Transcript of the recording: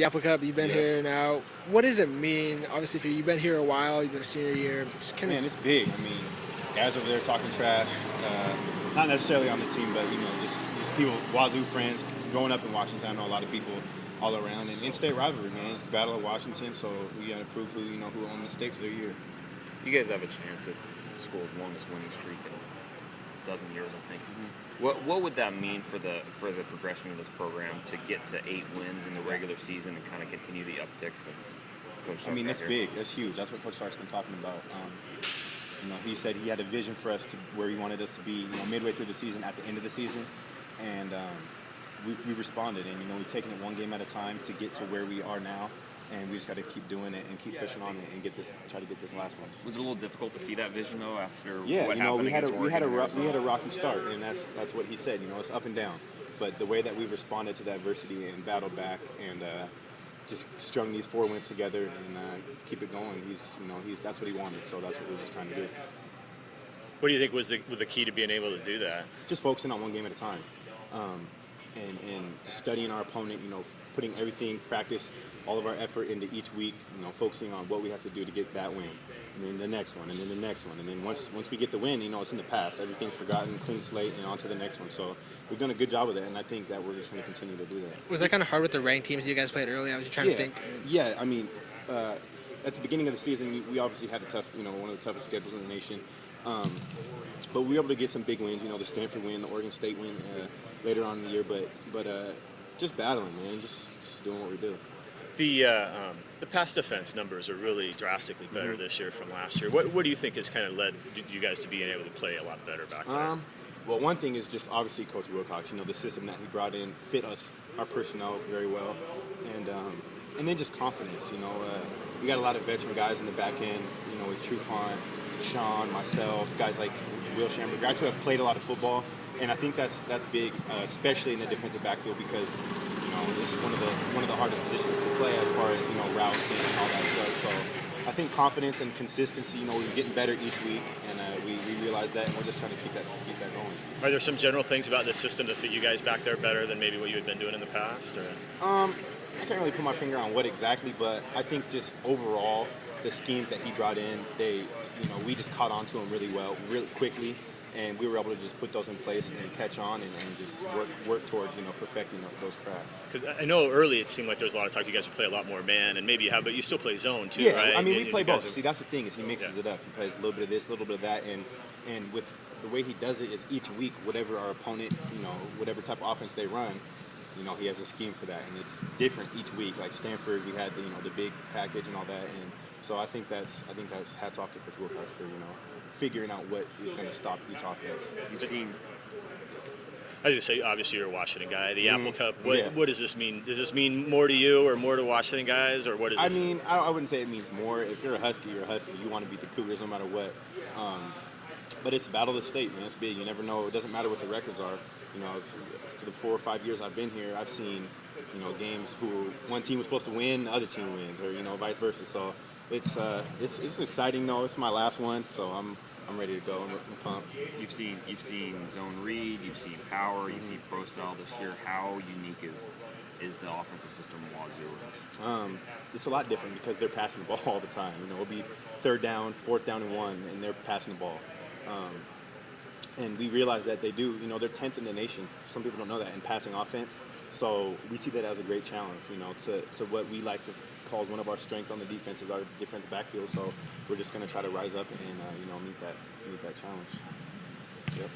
The Apple Cup, you've been here now. What does it mean? Obviously, for you, you've been here a while. You've been a senior year. Just kind Man, it's big. I mean, guys over there talking trash, not necessarily on the team, but just people, Wazoo friends, growing up in Washington. I know a lot of people all around, and in-state rivalry, man. It's the Battle of Washington, so we got to prove who owned the state for their year. You guys have a chance at school's longest winning streak in a dozen years, I think. Mm-hmm. What would that mean for the progression of this program to get to 8 wins in the regular season and kind of continue the uptick since Coach Stark got that's here? big. That's huge. That's what Coach Stark's been talking about. He said he had a vision for us to where he wanted us to be, midway through the season, at the end of the season, and we responded. And we've taken it one game at a time to get to where we are now. And we just got to keep doing it and keep pushing on and try to get this last one. Was it a little difficult to see that vision though after what happened? We had a rocky start, and that's what he said. It's up and down, but the way that we've responded to that adversity and battled back and just strung these 4 wins together and keep it going. That's what he wanted, so that's what we're just trying to do. What do you think was the key to being able to do that? Just focusing on one game at a time, and just studying our opponent. Putting everything, practice, all of our effort into each week, focusing on what we have to do to get that win. And then the next one, and then the next one. And then once we get the win, it's in the past. Everything's forgotten, clean slate, and on to the next one. So we've done a good job with it, and I think that we're just going to continue to do that. Was that kind of hard with the ranked teams you guys played early? I was just trying to think. Yeah, I mean, at the beginning of the season, we obviously had one of the toughest schedules in the nation. But we were able to get some big wins, the Stanford win, the Oregon State win later on in the year. But just battling, man, just doing what we do. The pass defense numbers are really drastically better this year from last year. What do you think has kind of led you guys to being able to play a lot better back there? Well, one thing is just obviously Coach Wilcox. The system that he brought in fit us, our personnel very well, and then just confidence. We got a lot of veteran guys in the back end. With Trufant, Sean, myself, guys like Will Shamber, guys who have played a lot of football. And I think that's big, especially in the defensive backfield, because it's one of the hardest positions to play as far as routes and all that stuff. So I think confidence and consistency. We're getting better each week, and we realize that, and we're just trying to keep that going. Are there some general things about this system that fit you guys back there better than maybe what you had been doing in the past? Or I can't really put my finger on what exactly, but I think just overall the schemes that he brought in, we just caught on to them really well, really quickly. And we were able to just put those in place and catch on and just work towards, perfecting those crafts. Because I know early it seemed like there was a lot of talk you guys would play a lot more man, and maybe you have, but you still play zone too, right? I mean, we play both. See, that's the thing is he mixes it up. He plays a little bit of this, a little bit of that, and with the way he does it is each week, whatever our opponent, whatever type of offense they run, he has a scheme for that, and it's different each week. Like Stanford, we had the big package and all that, and so I think that's hats off to Coach Wilcox for figuring out what is going to stop each offense. You've seen. I was going to say, obviously you're a Washington guy. The Apple Cup. What does this mean? Does this mean more to you or more to Washington guys, or what is this? I mean, I wouldn't say it means more. If you're a Husky, you're a Husky. You want to beat the Cougars no matter what. But it's battle of the state, man. It's big. You never know. It doesn't matter what the records are. For the 4 or 5 years I've been here, I've seen games who one team was supposed to win, the other team wins, or vice versa. So it's exciting though. It's my last one, so I'm ready to go. I'm pumped. You've seen zone read, you've seen power, you've seen pro style this year. How unique is the offensive system Wazoo? It's a lot different because they're passing the ball all the time. It'll be 3rd down, 4th down and 1, and they're passing the ball. And we realize that they do. They're 10th in the nation. Some people don't know that in passing offense. So we see that as a great challenge. To what we like to call one of our strengths on the defense is our defensive backfield. So we're just going to try to rise up and meet that challenge. Yep.